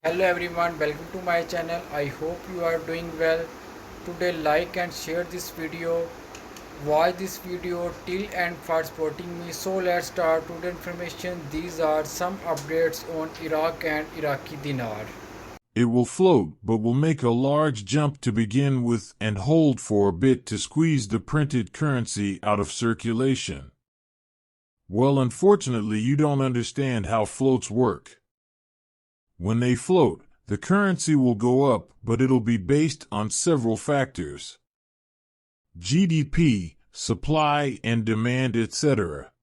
Hello everyone, welcome to my channel. I hope you are doing well. Today like and share this video. Watch this video till end for supporting me. So let's start today information. These are some updates on Iraq and Iraqi dinar. It will float, but will make a large jump to begin with and hold for a bit to squeeze the printed currency out of circulation. Well, unfortunately, you don't understand how floats work. When they float, the currency will go up, but it'll be based on several factors: GDP, supply and demand, etc.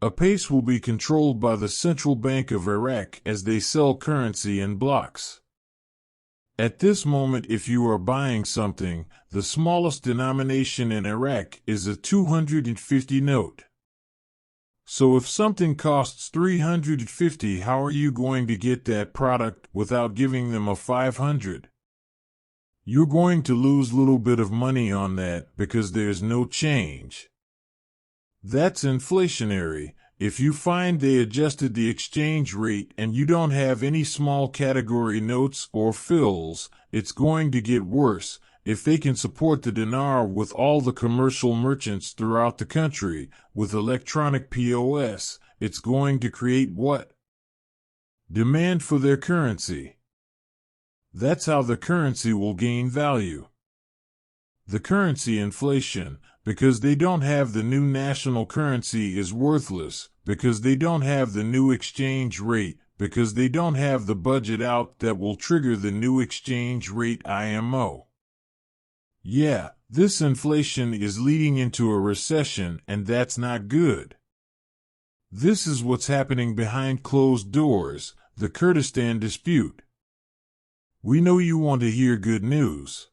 A pace will be controlled by the Central Bank of Iraq as they sell currency in blocks. At this moment, if you are buying something, the smallest denomination in Iraq is a 250 note. So if something costs 350, how are you going to get that product without giving them a 500? You're going to lose a little bit of money on that because there's no change. That's inflationary. If you find they adjusted the exchange rate and you don't have any small category notes or fills, it's going to get worse. If they can support the dinar with all the commercial merchants throughout the country with electronic POS, it's going to create what? Demand for their currency. That's how the currency will gain value. The currency inflation, because they don't have the new national currency, is worthless, because they don't have the new exchange rate, because they don't have the budget out that will trigger the new exchange rate IMO. Yeah, this inflation is leading into a recession, and that's not good. This is what's happening behind closed doors, the Kurdistan dispute. We know you want to hear good news.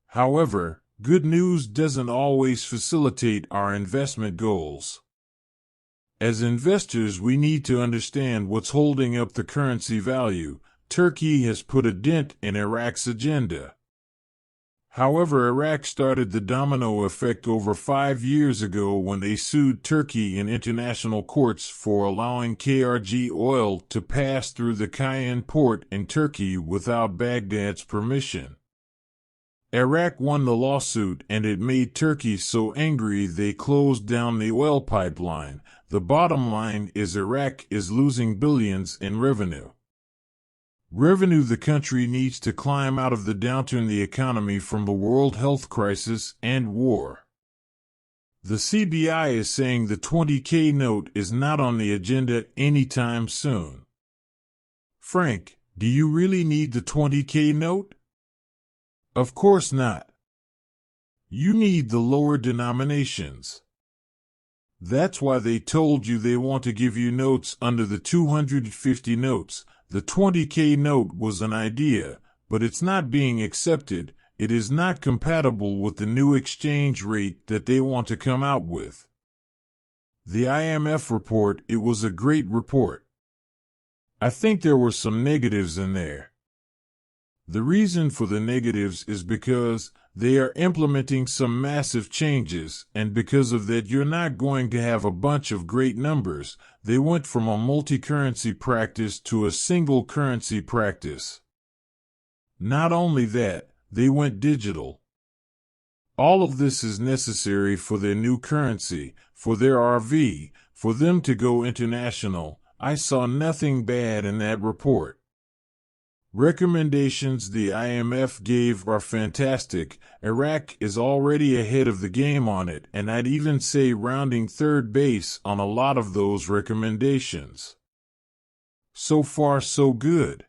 However, good news doesn't always facilitate our investment goals. As investors, we need to understand what's holding up the currency value. Turkey has put a dent in Iraq's agenda. However, Iraq started the domino effect over 5 years ago when they sued Turkey in international courts for allowing KRG oil to pass through the Cayenne port in Turkey without Baghdad's permission. Iraq won the lawsuit, and it made Turkey so angry they closed down the oil pipeline. The bottom line is Iraq is losing billions in revenue. The country needs to climb out of the downturn the economy from the world health crisis and war. The CBI is saying the 20K note is not on the agenda anytime soon. Frank, do you really need the 20K note? Of course not. You need the lower denominations. That's why they told you they want to give you notes under the 250 notes. The 20K note was an idea, but it's not being accepted. It is not compatible with the new exchange rate that they want to come out with. The IMF report, it was a great report. I think there were some negatives in there. The reason for the negatives is because they are implementing some massive changes, and because of that you're not going to have a bunch of great numbers. They went from a multi-currency practice to a single currency practice. Not only that, they went digital. All of this is necessary for their new currency, for their RV, for them to go international. I saw nothing bad in that report. Recommendations the IMF gave are fantastic. Iraq is already ahead of the game on it, and I'd even say rounding third base on a lot of those recommendations. So far, so good.